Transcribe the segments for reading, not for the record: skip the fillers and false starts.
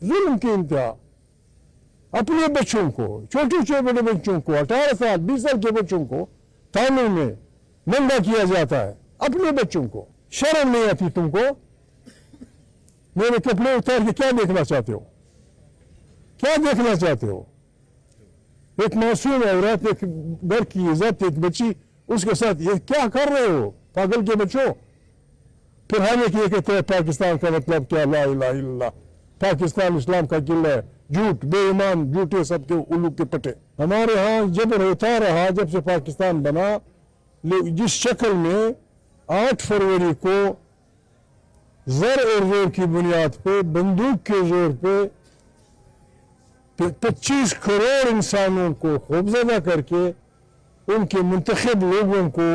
जुल्म की इंतहा। अपने बच्चों को, छोटे छोटे बच्चों को, 18 साल 20 साल के बच्चों को थानों में नंगा किया जाता है, अपने बच्चों को। शर्म नहीं आती तुमको? मेरे कपड़े उतार के क्या देखना चाहते हो? क्या देखना चाहते हो? एक मासूम औरत, एक घर की इज्जत, एक बच्ची, उसके साथ ये क्या कर रहे हो पागल के बच्चों? फिर हमें ये कहते हैं पाकिस्तान का मतलब क्या? ला इलाहा इल्लल्लाह, पाकिस्तान इस्लाम का किला है। झूठ, बेईमान, झूठे सबके उल्लू के पटे। हमारे यहाँ जबर होता रहा जब से पाकिस्तान बना, जिस शक्ल में 8 फरवरी को जर और जोर की बुनियाद पे, बंदूक के जोर पे 25 करोड़ इंसानों को खौफजदा करके, उनके मुंतखब लोगों को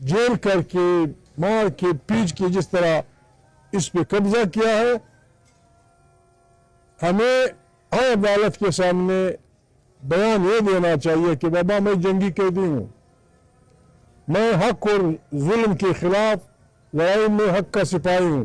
जेल करके, मार के, पीट के जिस तरह इस पे कब्जा किया है, हमें अदालत के सामने बयान ये देना चाहिए कि बाबा मैं जंगी कैदी हूं, मैं हक और जुल्म के खिलाफ लड़ाई में हक का सिपाही हूं।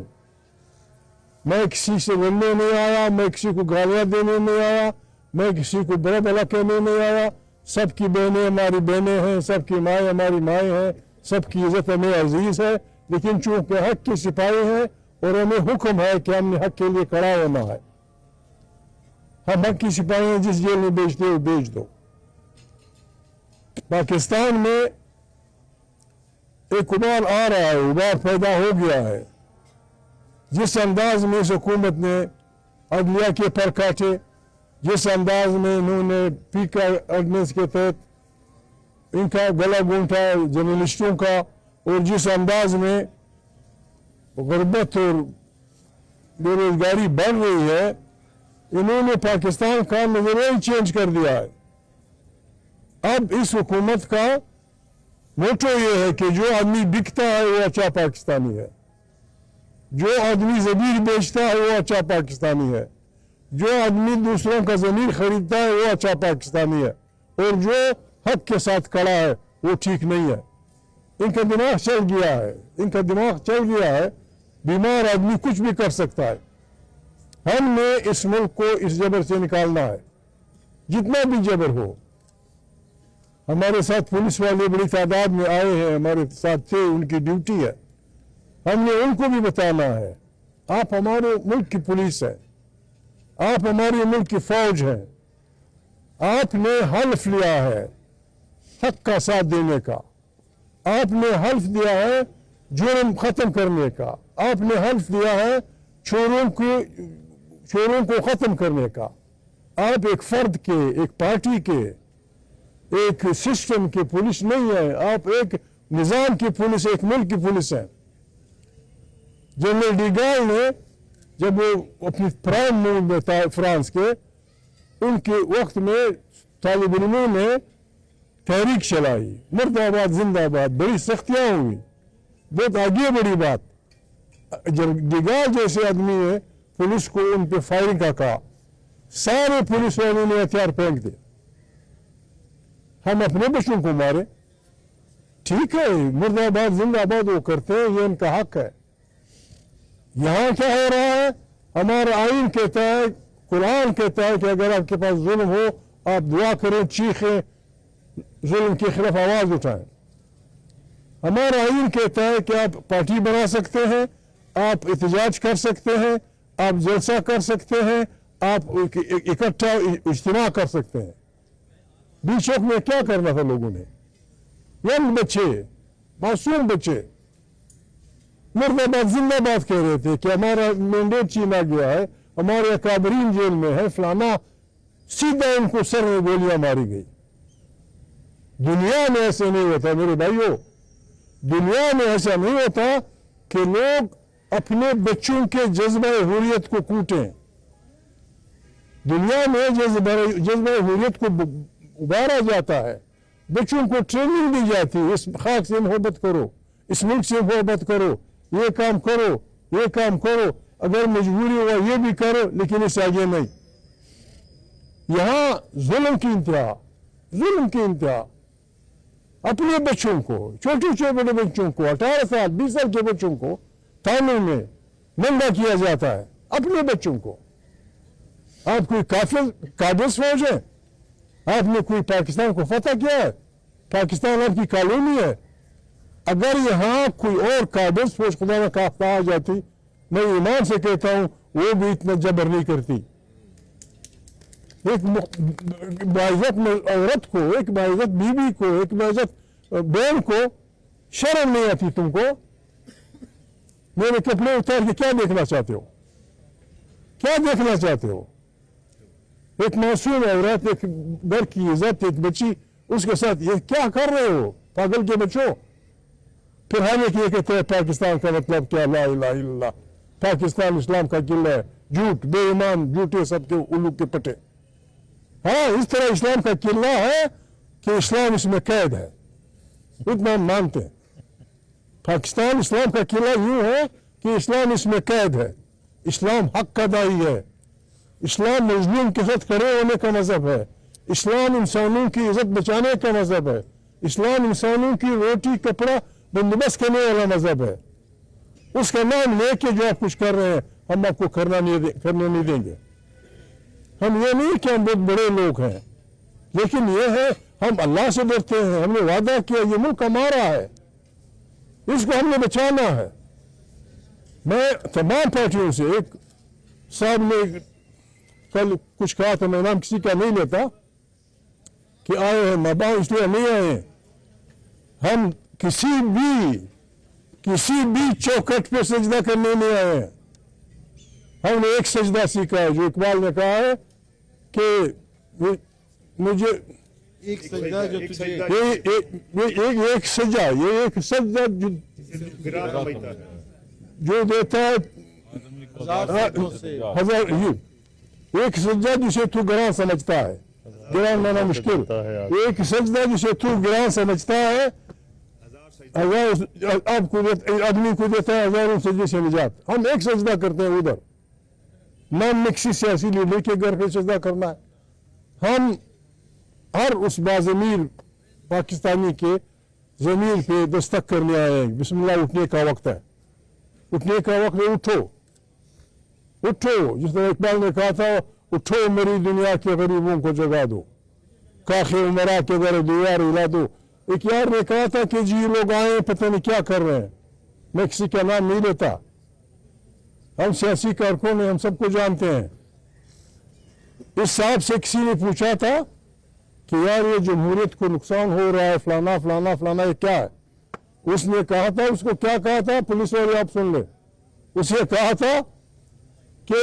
मैं किसी से लड़ने नहीं आया, मैं किसी को गालियां देने नहीं आया, मैं किसी को बुरा भला कहने नहीं आया। सबकी बहनें हमारी बहनें हैं, सबकी माएँ हमारी माएँ हैं, सबकी इज्जत हमें अजीज है। लेकिन चूंकि हक के सिपाही हैं और हमें हुक्म है कि हमने हक के लिए खड़ा होना है, हम हक की सिपाही हैं, जिस जेल में बेचते हो बेच दो। पाकिस्तान में एक उबाल आ रहा है, उबाल पैदा हो गया है। जिस अंदाज में इस हुकूमत ने अदलिया के पर काटे, जिस अंदाज में इन्होंने पीका ऑर्डिनेंस के तहत इनका गला घूंटा जर्नलिस्टों का, और जिस अंदाज में गुर्बत और बेरोजगारी बढ़ रही है, इन्होंने पाकिस्तान का नजरिया ही चेंज कर दिया है। अब इस हुकूमत का मोटो ये है कि जो आदमी बिकता है वो अच्छा पाकिस्तानी है, जो आदमी ज़मीर बेचता है वो अच्छा पाकिस्तानी है, जो आदमी दूसरों का ज़मीर खरीदता है वो अच्छा पाकिस्तानी है, और जो हक के साथ खड़ा है वो ठीक नहीं है। इनका दिमाग चल गया है, इनका दिमाग चल गया है। बीमार आदमी कुछ भी कर सकता है। हमने इस मुल्क को इस जबर से निकालना है, जितना भी जबर हो। हमारे साथ पुलिस वाले बड़ी तादाद में आए हैं, हमारे साथ थे, उनकी ड्यूटी है। हमने उनको भी बताना है, आप हमारे मुल्क की पुलिस है, आप हमारे मुल्क की फौज है, आपने हल्फ लिया है हक का साथ देने का, आपने हल्फ दिया है जुर्म खत्म करने का, आपने हल्फ दिया है चोरों को खत्म करने का। आप एक फर्द के, एक पार्टी के, एक सिस्टम के पुलिस नहीं है, आप एक निजाम की पुलिस, एक मुल्क की पुलिस है। जनरल डिगाल ने जब वो अपनी प्राइम मूव में था फ्रांस के, उनके वक्त में तालिब इल्मों ने तहरीक चलाई, मुर्दाबाद जिंदाबाद, बड़ी सख्तियां हुई, बहुत आगे बड़ी बात। जब डिगाल जैसे आदमी ने पुलिस को उन पे फायरिंग का कहा, सारे पुलिस वालों ने हथियार फेंक दिए। हम अपने बच्चों को मारे, ठीक है, मुर्दाबाद जिंदाबाद वो करते हैं, ये इनका हक है। यहां क्या हो रहा है? हमारा आइन कहता है, कुरान कहता है कि अगर आपके पास जुल्म हो आप दुआ करें, चीखें, जुल्म के खिलाफ आवाज उठाएं। हमारा आइन कहता है कि आप पार्टी बना सकते हैं, आप एहतजाज कर सकते हैं, आप जलसा कर सकते हैं, आप इकट्ठा इज्तिमा कर सकते हैं। बीचक में क्या करना था लोगों ने? यंग बच्चे, मासूम बच्चे मुर्दाबाद जिंदाबाद कह रहे थे कि हमारा मैंडेट छीना गया है, हमारे अकाबरीन जेल में है, फलाना। सीधा इनको सर में गोलियां मारी गई। दुनिया में ऐसे नहीं होता मेरे भाइयों, दुनिया में ऐसा नहीं होता कि लोग अपने बच्चों के जज्बा हुर्रियत को कूटें। दुनिया में जज्बा हुर्रियत को उबारा जाता है, बच्चों को ट्रेनिंग दी जाती है, इस खाक से मोहब्बत करो, इस मुल्क से मोहब्बत करो, ये काम करो, ये काम करो, अगर मजबूरी हुआ ये भी करो, लेकिन इससे आगे नहीं। यहां जुल्म की इंतहा, जुल्म की इंतहा। अपने बच्चों को, छोटे छोटे बच्चों को, 18 साल 20 साल के बच्चों को थानों में नंगा किया जाता है, अपने बच्चों को। आप कोई काबिज फौज है? आपने कोई पाकिस्तान को फतह किया है? पाकिस्तान आपकी कॉलोनी है। अगर यहाँ कोई और काबिज फौज खुदा न खास्ता आ जाती, मैं ईमान से कहता हूँ वो भी इतना जबर नहीं करती। एक बाइज्जत औरत को, एक बाइज्जत बीवी को, एक बाइज्जत बहन को शर्म नहीं आती तुमको? मेरे कपड़े उतार के क्या देखना चाहते हो? क्या देखना चाहते हो? एक मासूम औरत, एक घर की इज्जत, एक बच्ची, उसके साथ ये क्या कर रहे हो पागल के बच्चों? फिर हम एक ये कहते हैं पाकिस्तान का मतलब क्या? ला इलाहा इल्लल्लाह, पाकिस्तान इस्लाम का किला है। झूठ, बेईमान, झूठे सबके उल्लू के पटे। हाँ, इस तरह इस्लाम का किला है कि इस्लाम इसमें कैद है, इतना हम मानते हैं। पाकिस्तान इस्लाम का किला यूं है कि इस्लाम इसमें कैद है। इस्लाम हक का दाई है। इस्लाम मजलूम के साथ खड़े होने का मजहब है। इस्लाम इंसानों की इज्जत बचाने का मजहब है। इस्लाम इंसानों की रोटी कपड़ा बंदोबस्त करने वाला मजहब है। उसका नाम लेके जो आप कुछ कर रहे हैं, हम आपको करने नहीं देंगे। हम ये नहीं कि हम बहुत बड़े लोग हैं, लेकिन ये है हम अल्लाह से डरते हैं। हमने वादा किया ये मुल्क हमारा है, इसको हमने बचाना है। मैं तमाम पार्टियों से, एक साहब ने कल कुछ कहा था, मैं नाम किसी का नहीं लेता, कि आए हैं मबा इसलिए नहीं आए। हम किसी भी चौखट पे सजदा करने नहीं आए हैं। हमने एक सजदा सीखा है जो इकबाल ने कहा है कि मुझे एक सजदा जो तुझे एक सजा, ये एक सजदा जो देता है हजार, ये एक सजदा जिसे तू गिरान समझता है। गिरान माना मुश्किल। एक सजदा जिसे तू गिरान समझता है, आपको आदमी को देता है हजारों सजदे से निजात। हम एक सजदा करते हैं उधर, नाम में किसी सियासी लीडर के घर पे सजदा करना है। हम हर उस बाज़मीर पाकिस्तानी के जमीन पे दस्तक करने आए हैं। बिस्मिल्लाह, उठने का वक्त है, उठने का वक्त है। उठो उठो, जिस तरह इकबाल ने कहा था, उठो मेरी दुनिया के गरीबों को जगा दो, काखे उमरा के दर दीवार हिला दो। एक यार ने कहा था कि जी लोग आए पता नहीं क्या कर रहे हैं। मैं किसी का नाम नहीं लेता, हम सियासी कारकुन हैं, हम सबको जानते हैं। इस साहब से किसी ने पूछा था कि यार ये जमहूरियत को नुकसान हो रहा है, फलाना फलाना फलाना, ये क्या है? उसने कहा था, उसको क्या कहा था, पुलिस वाले आप सुन ले, उसे कहा था कि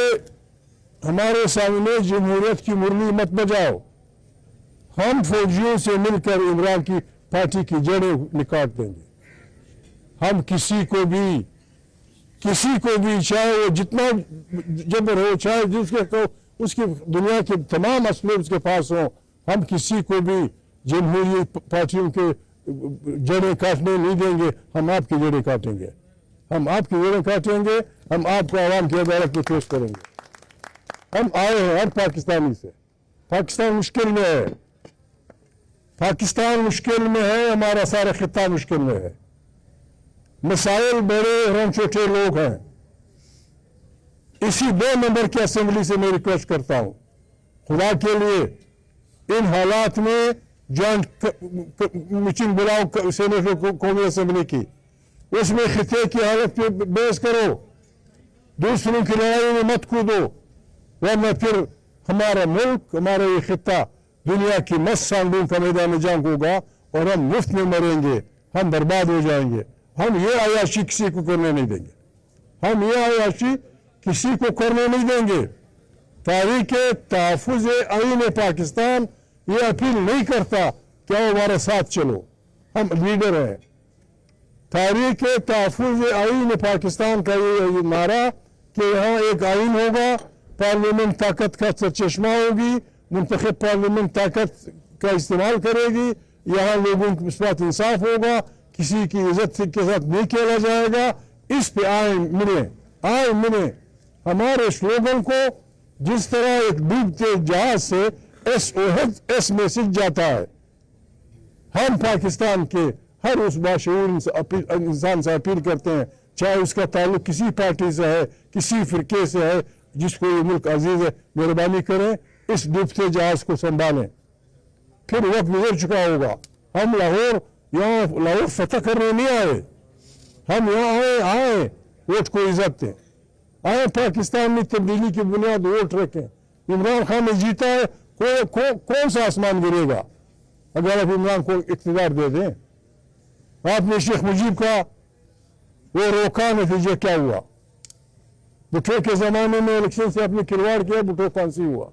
हमारे सामने जमहूरियत की मुरली मत बजाओ, हम फौजियों से मिलकर इमरान की पार्टी की जड़ें निकाल देंगे। हम किसी को भी चाहे वो जितना जबर हो, चाहे जिसके उसकी दुनिया के तमाम असले उसके पास हो, हम किसी को भी जमहूरी पार्टियों के जड़ें काटने नहीं देंगे। हम आपकी जड़ें काटेंगे, हम आपकी जड़ें काटेंगे, हम आपको आवाम की अदालत में पेश करेंगे। हम आए हैं हर पाकिस्तानी से। पाकिस्तान मुश्किल में है, पाकिस्तान मुश्किल में है, हमारा सारा खित्ता मुश्किल में है। मसाइल बड़े और हम छोटे लोग हैं। इसी 2 नंबर की असेंबली से मैं रिक्वेस्ट करता हूं, खुदा के लिए इन हालात में जॉइंट मीटिंग बुलाओ सेनेट कौमी असेंबली की, उसमें खिते की हालत पे बहस करो, दूसरों की लड़ाई में मत कूदो, वरना फिर हमारा मुल्क, हमारा ये खित्ता दुनिया की मस्त सांडों का मैदान जंग होगा और हम मुफ्त में मरेंगे, हम बर्बाद हो जाएंगे। हम ये अयाशी किसी को करने नहीं देंगे, हम ये अयाशी किसी को करने नहीं देंगे। तारीख तहफ़्फ़ुज़ आईन पाकिस्तान ये अपील नहीं करता कि आओ हमारे साथ चलो, हम लीडर हैं। तारीख तहफ़्फ़ुज़ आईन पाकिस्तान का ये नारा कि यहाँ एक आईन होगा, पार्लियामेंट ताकत का चश्मा होगी, मुंतखब पार्लियामेंट ताकत का इस्तेमाल करेगी, यहाँ लोगों के साथ इंसाफ होगा, किसी की इज्जत के साथ नहीं खेला जाएगा। इस पे आए मिले हमारे स्लोगन को, जिस तरह एक डूबते जहाज से एस मैसेज जाता है। हम पाकिस्तान के हर उस बाशऊर इंसान से अपील करते हैं, चाहे उसका ताल्लुक किसी पार्टी से है, किसी फिरके से है, जिसको ये मुल्क अजीज है, मेहरबानी करें इस डूबते जहाज को संभालें। फिर वक्त गुजर चुका होगा। हम लाहौर फतह करने नहीं आए, हम यहाँ आए वोट को इज्जत दें, आए पाकिस्तान में तब्दीली की बुनियाद वोट रखें। इमरान खान ने जीता है, कौन सा आसमान गिरेगा अगर आप इमरान को इख्तियार दे दें। आपने शेख मुजीब का वो रोका, नतीजा क्या हुआ? भुट्टो के जमाने में इलेक्शन से आपने खिलवाड़ किया, भुट्टो फांसी हुआ।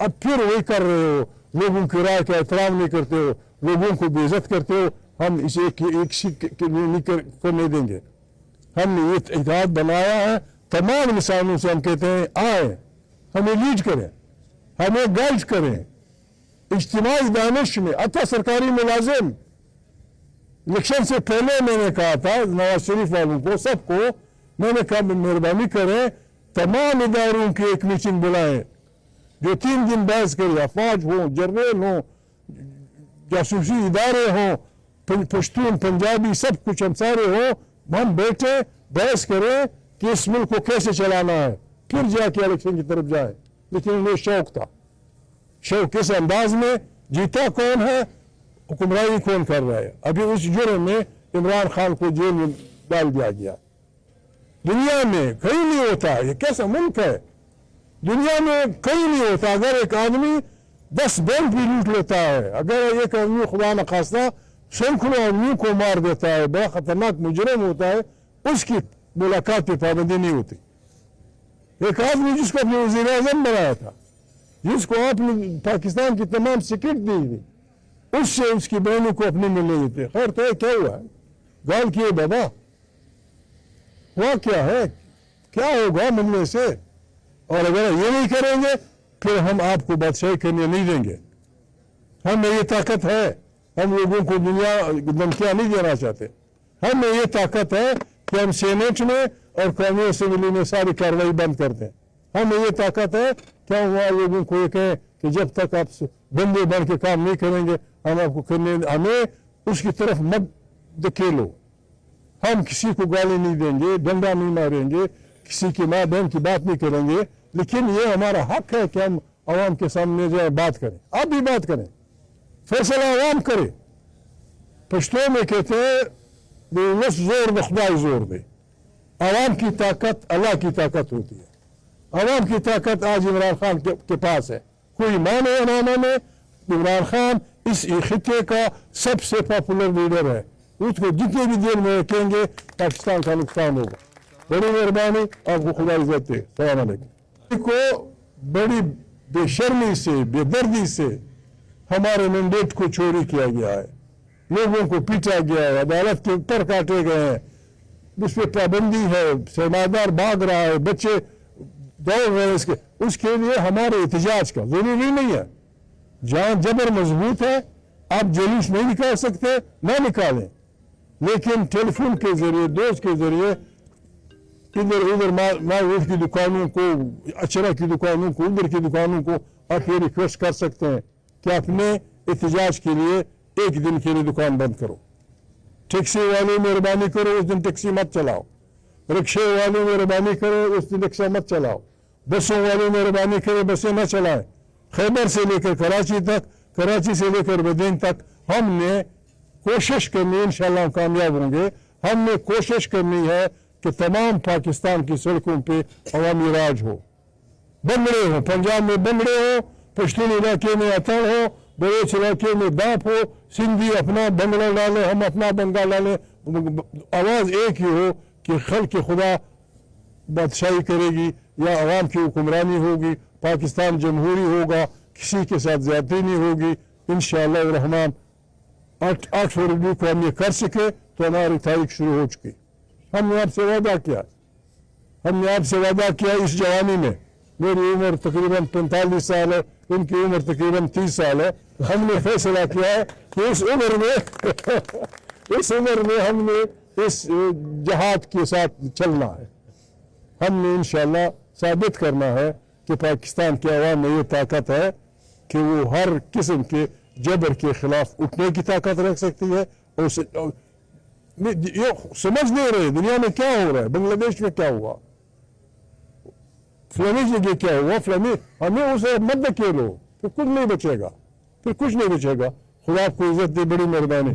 अब फिर वही कर रहे हो, लोगों की राय का एहतराम नहीं करते हो, लोगों को बेइज्जत करते हो। हम इसे एक सीट नहीं करने देंगे। हमने ये इत्तेहाद बनाया है, तमाम इंसानों से हम कहते हैं आए, हमें लीड करें, हमें गाइड करें। इज्तिमाई दानिश में अतः सरकारी मुलाजिम, इलेक्शन से पहले मैंने कहा था नवाज शरीफ वालों को, सबको मैंने कहा मेहरबानी करें तमाम इदारों की एक मीटिंग बुलाएं जो 3 दिन बहस करे, अफवाज हो, जर्नल हो, जासूसी इदारे हो, पश्तून पंजाबी सब कुछ हम सारे हो, हम बैठे बहस करें कि इस मुल्क को कैसे चलाना है, फिर जाके इलेक्शन की तरफ जाए। लेकिन उन्हें शौक था, शौक किस अंदाज में, जीता कौन है, हुक्मरानी कौन कर रहा है। अभी उस जुर्म में इमरान खान को जेल में डाल दिया गया। दुनिया में कहीं नहीं होता, ये कैसा मुल्क है, दुनिया में कहीं नहीं होता। अगर एक आदमी 10 बैंक भी लूट लेता है, अगर एक आदमी खुदा न खास्ता सैकड़ों आदमियों को मार देता है, बड़ा खतरनाक मुजरिम होता है, उसकी मुलाकात की पाबंदी नहीं होती। एक आदमी जिसको अपने वज़ीर आज़म बनाया था, जिसको आपने पाकिस्तान की तमाम सिक्योरिटी दी थी, उससे उसकी बहनों को अपने में ले लेते। खैर तो क्या हुआ, गाल किए बाबा, हुआ क्या है, क्या होगा मिलने से। और अगर ये नहीं करेंगे फिर हम आपको बादशाही करने नहीं देंगे। हमें ये ताकत है, हम लोगों को दुनिया धमकियां नहीं देना चाहते। हमें ये ताकत है कि हम सेनेट में और कौमी असेंबली में सारी कार्रवाई बंद कर दें। हमें ये ताकत है कि हम वहाँ लोगों को ये कहें कि जब तक आप बंदे बन के काम नहीं करेंगे हम आपको करने, हमें उसकी तरफ मत धकेलो। हम किसी को गाली नहीं देंगे, डंडा नहीं मारेंगे, किसी की माँ बहन की बात नहीं करेंगे, लेकिन ये हमारा हक है कि हम आवाम के सामने जो है बात करें। आप भी बात करें, फैसला आवाम करे। पश्तो में कहते हैं बस जोर द खुदा जोर दे। आवाम की ताकत अल्लाह की ताकत होती है। आवाम की ताकत आज इमरान खान के पास है, कोई माने या ना माने, इमरान खान इस खिते का सबसे पॉपुलर लीडर है। उसको जितने भी देर में रखेंगे पाकिस्तान का नुकसान होगा। बड़ी मेहरबानी, आपको खुदा इज्जत दे। सलाम अलैकुम। को बड़ी बेशर्मी से, बेदर्दी से हमारे मैंडेट को चोरी किया गया है, लोगों को पीटा गया है, अदालत के ऊपर काटे गए हैं, उस पर पाबंदी है, सरमादार भाग रहा है, बच्चे दौड़ रहे हैं। उसके लिए हमारे एहतजाज का जरूरी नहीं है। जहां जबर मजबूत है, आप जुलूस नहीं निकाल सकते, ना निकालें, लेकिन टेलीफोन के जरिए, दोस्त के जरिए इधर उधर मार्केट की दुकानों को, अचरा की दुकानों को, उधर की दुकानों को आप ये रिक्वेस्ट कर सकते हैं कि अपने एहतजाज के लिए एक दिन के लिए दुकान बंद करो। टैक्सी वाले मेहरबानी करो, उस दिन टैक्सी मत चलाओ। रिक्शे वाले मेहरबानी करो, उस दिन रिक्शा मत चलाओ। बसों वाले मेहरबानी करो, बसें न चलाएं। खैबर से लेकर कराची तक, कराची से लेकर बदेन तक हमने कोशिश करनी, इंशाल्लाह कामयाब होंगे। हमने कोशिश करनी है कि तमाम पाकिस्तान की सड़कों पे अवामी राज हो, बंगड़े हो, पंजाब में बंगड़े हो, पश्तून इलाके में अतड़ हो, बलोच इलाके में दाप हो, सिंधी अपना बंगला डाले, हम अपना बंगाल डाले, आवाज़ एक ही हो कि खल के खुदा बादशाही करेगी या अवाम की हुक्मरानी होगी, पाकिस्तान जमहूरी होगा, किसी के साथ ज्यादती नहीं होगी। इंशाअल्लाह रहमान 8 फरवरी को हम ये कर सके तो हमारी तारीख शुरू हो चुकी। हमने आपसे वादा किया, हमने आपसे वादा किया इस जवानी में, मेरी उम्र तकरीबन 45 साल है, उनकी उम्र तकरीबन 30 साल है, हमने फैसला किया है कि इस उम्र में हमने इस जहाद के साथ चलना है। हमने इंशाअल्लाह साबित करना है कि पाकिस्तान के अवाम में ये ताकत है कि वो हर किस्म के जबर के खिलाफ उठने की ताकत रख सकती है। और ये समझ नहीं रहे दुनिया में क्या हो रहा है, बांग्लादेश में क्या हुआ, فلانی جگہ کیا ہوا فلانی، ہمیں اسے مت دھکیلو، پھر کچھ نہیں بچے گا، پھر کچھ نہیں بچے گا. خدا آپ کو عزت دے، بڑی مہربانی.